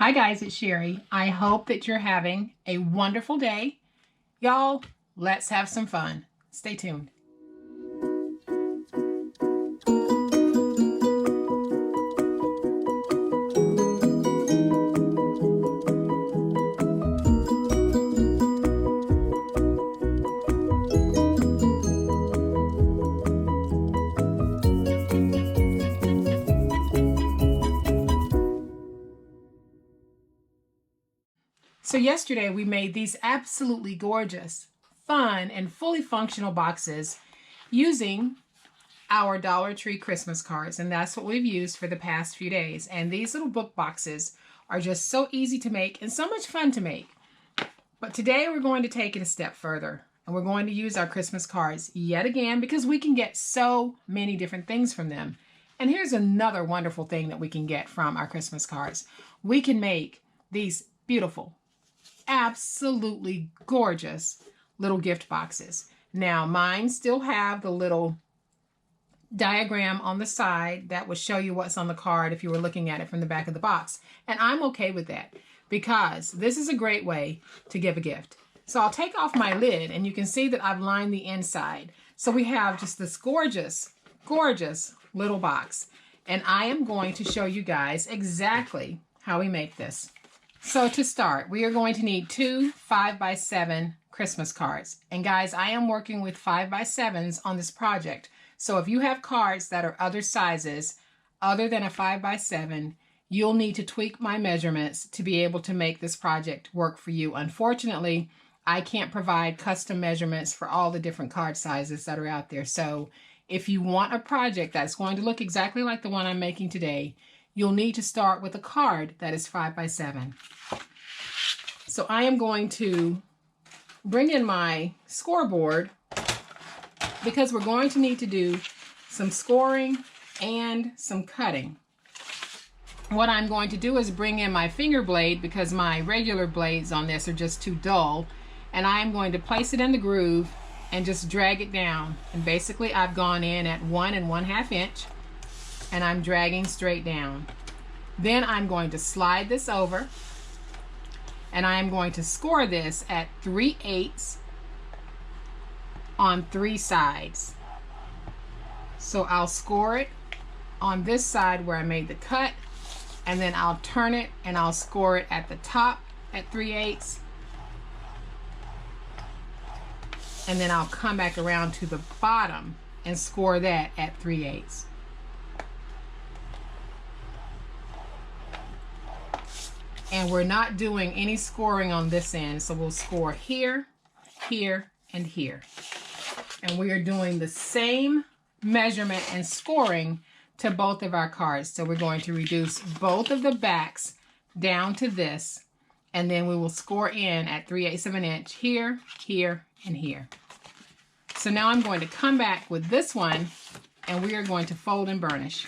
Hi guys, it's Sherry. I hope that you're having a wonderful day. Y'all, let's have some fun. Stay tuned. So yesterday we made these absolutely gorgeous, fun, and fully functional boxes using our Dollar Tree Christmas cards, and that's what we've used for the past few days. And these little book boxes are just so easy to make and so much fun to make. But today we're going to take it a step further, and we're going to use our Christmas cards yet again because we can get so many different things from them. And here's another wonderful thing that we can get from our Christmas cards. We can make these beautiful, absolutely gorgeous little gift boxes. Now mine still have the little diagram on the side that would show you what's on the card if you were looking at it from the back of the box. And I'm okay with that because this is a great way to give a gift. So I'll take off my lid and you can see that I've lined the inside. So we have just this gorgeous, gorgeous little box. And I am going to show you guys exactly how we make this. So to start, we are going to need two 5x7 Christmas cards. And guys, I am working with 5x7s on this project. So if you have cards that are other sizes other than a 5x7, you'll need to tweak my measurements to be able to make this project work for you. Unfortunately, I can't provide custom measurements for all the different card sizes that are out there. So if you want a project that's going to look exactly like the one I'm making today, you'll need to start with a card that is 5x7. So I am going to bring in my scoreboard because we're going to need to do some scoring and some cutting. What I'm going to do is bring in my finger blade because my regular blades on this are just too dull, and I'm going to place it in the groove and just drag it down. And basically I've gone in at 1 1/2 inch and I'm dragging straight down. Then I'm going to slide this over and I'm going to score this at 3/8 on 3 sides. So I'll score it on this side where I made the cut, and then I'll turn it and I'll score it at the top at 3/8, and then I'll come back around to the bottom and score that at 3/8. And we're not doing any scoring on this end, so we'll score here, here, and here. And we are doing the same measurement and scoring to both of our cards. So we're going to reduce both of the backs down to this, and then we will score in at 3/8 of an inch here, here, and here. So now I'm going to come back with this one, and we are going to fold and burnish.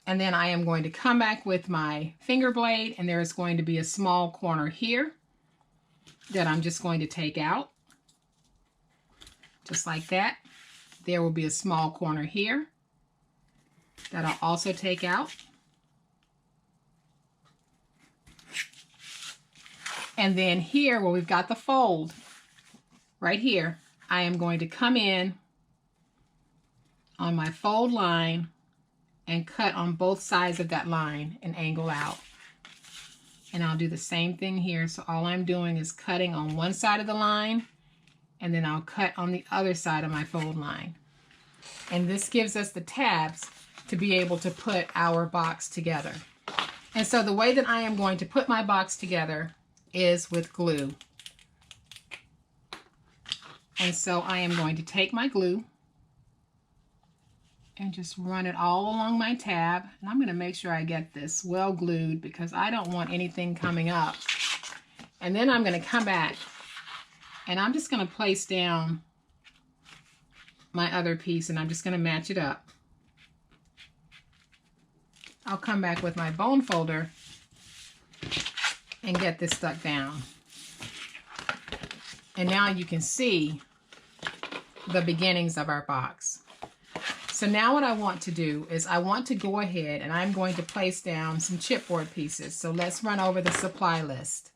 And then I am going to come back with my finger blade, and there is going to be a small corner here that I'm just going to take out. Just like that. There will be a small corner here that I'll also take out. And then here where we've got the fold, right here, I am going to come in on my fold line and cut on both sides of that line and angle out. And I'll do the same thing here. So all I'm doing is cutting on one side of the line, and then I'll cut on the other side of my fold line. And this gives us the tabs to be able to put our box together. And so the way that I am going to put my box together is with glue. And so I am going to take my glue and just run it all along my tab. And I'm going to make sure I get this well glued because I don't want anything coming up. And then I'm going to come back and I'm just going to place down my other piece, and I'm just going to match it up. I'll come back with my bone folder and get this stuck down. And now you can see the beginnings of our box. So now what I want to do is I want to go ahead and I'm going to place down some chipboard pieces. So let's run over the supply list.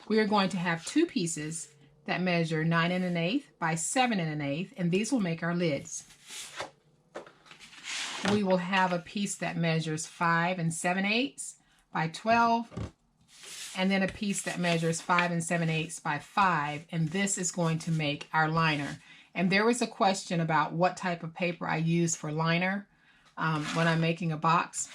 We are going to have 2 pieces that measure 9 1/8 by 7 1/8, and these will make our lids. We will have a piece that measures 5 7/8 by 12, and then a piece that measures 5 7/8 by 5, and this is going to make our liner. And there was a question about what type of paper I use for liner when I'm making a box.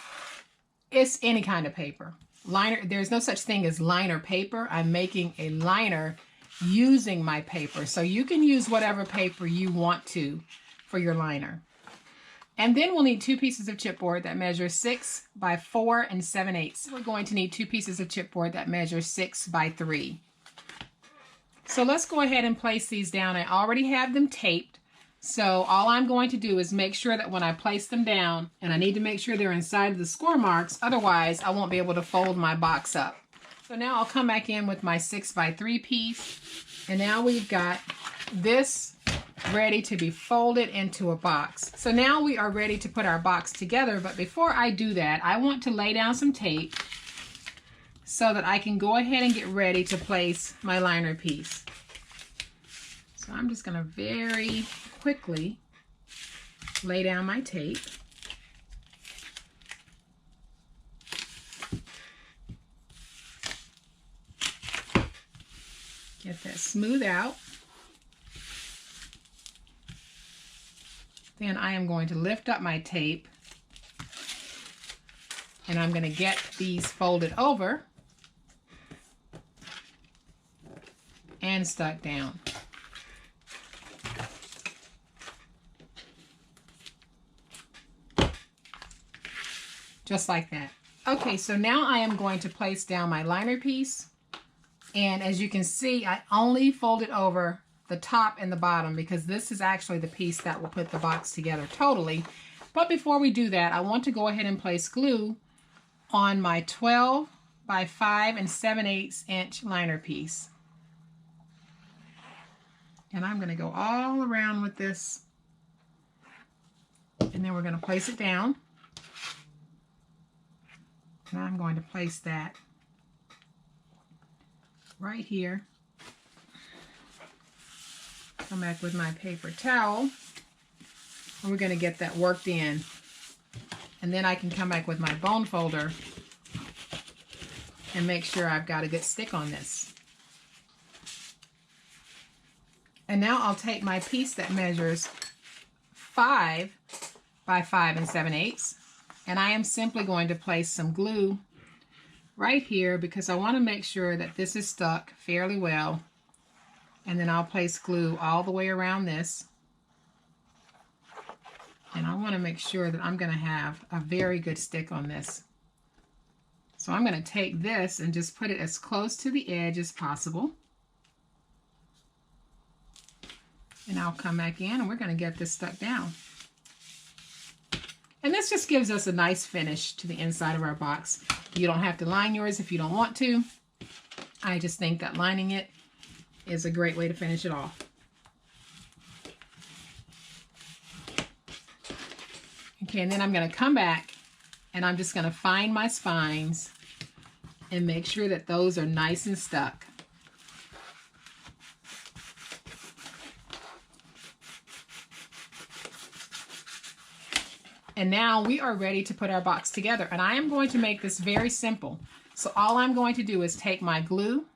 It's any kind of paper. Liner, there's no such thing as liner paper. I'm making a liner using my paper. So you can use whatever paper you want to for your liner. And then we'll need 2 pieces of chipboard that measure 6 by 4 7/8. We're going to need 2 pieces of chipboard that measure 6 by 3. So let's go ahead and place these down. I already have them taped. So all I'm going to do is make sure that when I place them down, and I need to make sure they're inside of the score marks, otherwise I won't be able to fold my box up. So now I'll come back in with my 6 by 3 piece, and now we've got this ready to be folded into a box. So now we are ready to put our box together, but before I do that, I want to lay down some tape so that I can go ahead and get ready to place my liner piece. So I'm just going to very quickly lay down my tape. Get that smooth out. Then I am going to lift up my tape and I'm going to get these folded over and stuck down. Just like that. Okay, so now I am going to place down my liner piece. And as you can see, I only folded over the top and the bottom because this is actually the piece that will put the box together totally. But before we do that, I want to go ahead and place glue on my 12 by 5 7/8 inch liner piece. And I'm going to go all around with this. And then we're going to place it down. And I'm going to place that right here. Come back with my paper towel. And we're going to get that worked in. And then I can come back with my bone folder and make sure I've got a good stick on this. And now I'll take my piece that measures 5 by 5 7/8, and I am simply going to place some glue right here because I want to make sure that this is stuck fairly well. And then I'll place glue all the way around this. And I want to make sure that I'm going to have a very good stick on this. So I'm going to take this and just put it as close to the edge as possible. And I'll come back in and we're going to get this stuck down. And this just gives us a nice finish to the inside of our box. You don't have to line yours if you don't want to. I just think that lining it is a great way to finish it off. Okay, and then I'm going to come back and I'm just going to find my spines and make sure that those are nice and stuck. And now we are ready to put our box together. And I am going to make this very simple. So all I'm going to do is take my glue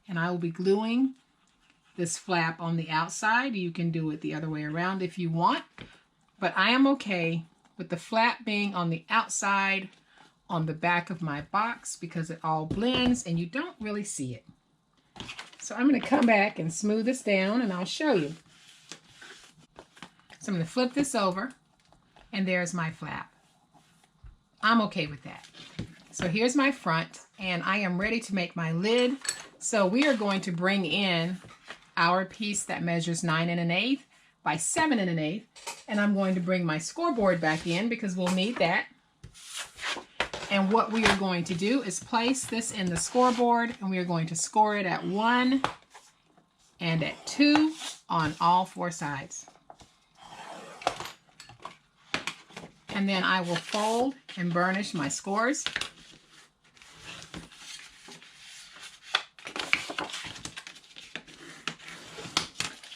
and I will be gluing this flap on the outside. You can do it the other way around if you want. But I am okay with the flap being on the outside on the back of my box because it all blends and you don't really see it. So I'm going to come back and smooth this down and I'll show you. So I'm going to flip this over. And there's my flap. I'm okay with that. So here's my front, and I am ready to make my lid. So we are going to bring in our piece that measures 9 1/8 by 7 1/8, and I'm going to bring my scoreboard back in because we'll need that. And what we are going to do is place this in the scoreboard, and we are going to score it at 1 and at 2 on all 4 sides. And then I will fold and burnish my scores.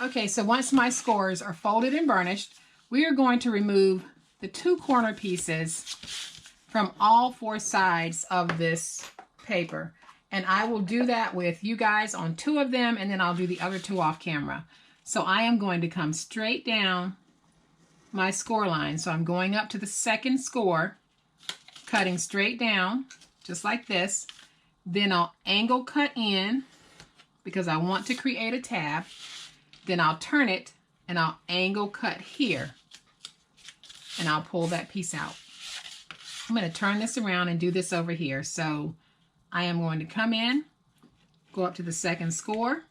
Okay, so once my scores are folded and burnished, we are going to remove the 2 corner pieces from all 4 sides of this paper. And I will do that with you guys on 2 of them, and then I'll do the other 2 off camera. So I am going to come straight down my score line. So I'm going up to the second score, cutting straight down, just like this. Then I'll angle cut in, because I want to create a tab. Then I'll turn it, and I'll angle cut here. And I'll pull that piece out. I'm going to turn this around and do this over here. So I am going to come in, go up to the second score,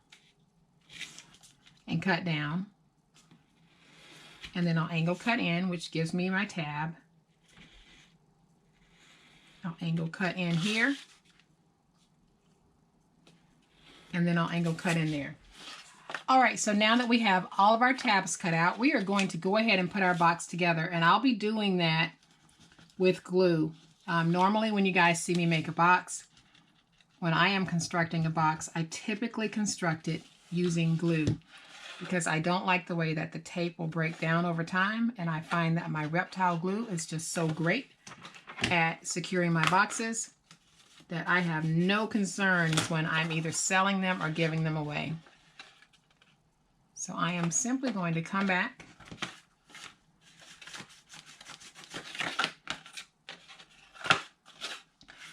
and cut down. And then I'll angle cut in, which gives me my tab. I'll angle cut in here. And then I'll angle cut in there. All right, so now that we have all of our tabs cut out, we are going to go ahead and put our box together. And I'll be doing that with glue. Normally when you guys see me make a box, when I am constructing a box, I typically construct it using glue, because I don't like the way that the tape will break down over time, and I find that my reptile glue is just so great at securing my boxes that I have no concerns when I'm either selling them or giving them away. So I am simply going to come back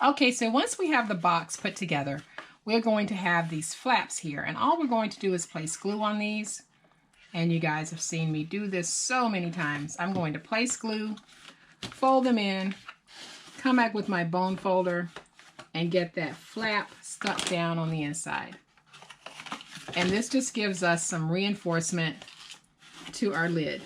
Okay, so once we have the box put together, we're going to have these flaps here, and all we're going to do is place glue on these. And you guys have seen me do this so many times. I'm going to place glue, fold them in, come back with my bone folder, and get that flap stuck down on the inside. And this just gives us some reinforcement to our lid.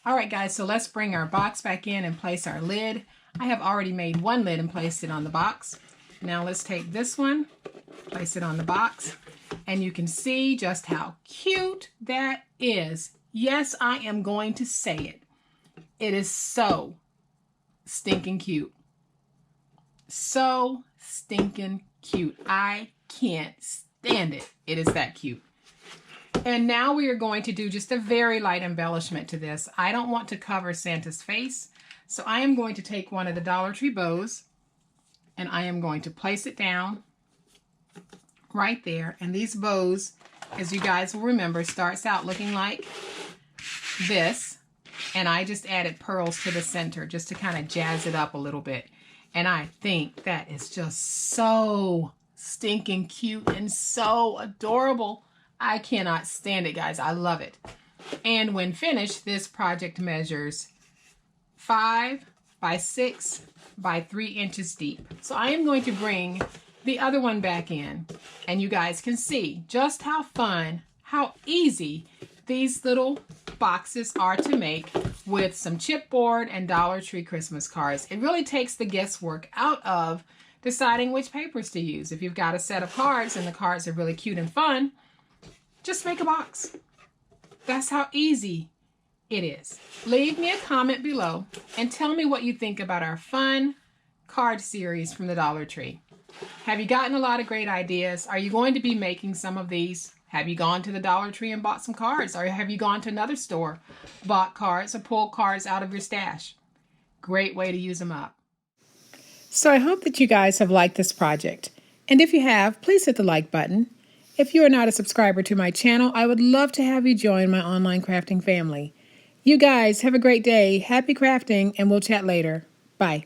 All right, guys, so let's bring our box back in and place our lid. I have already made one lid and placed it on the box. Now let's take this one, place it on the box, and you can see just how cute that is. Yes, I am going to say it. It is so stinking cute. So stinking cute. I can't stand it. It is that cute. And now we are going to do just a very light embellishment to this. I don't want to cover Santa's face, so I am going to take one of the Dollar Tree bows and I am going to place it down right there. And these bows, as you guys will remember, starts out looking like this. And I just added pearls to the center just to kind of jazz it up a little bit. And I think that is just so stinking cute and so adorable. I cannot stand it, guys. I love it. And when finished, this project measures 5 by 6 by 3 inches deep. So I am going to bring the other one back in, and you guys can see just how fun, how easy these little boxes are to make with some chipboard and Dollar Tree Christmas cards. It really takes the guesswork out of deciding which papers to use. If you've got a set of cards and the cards are really cute and fun, just make a box. That's how easy it is. Leave me a comment below and tell me what you think about our fun card series from the Dollar Tree. Have you gotten a lot of great ideas? Are you going to be making some of these? Have you gone to the Dollar Tree and bought some cards? Or have you gone to another store, bought cards, or pulled cards out of your stash? Great way to use them up. So I hope that you guys have liked this project. And if you have, please hit the like button. If you are not a subscriber to my channel, I would love to have you join my online crafting family. You guys have a great day. Happy crafting, and we'll chat later. Bye.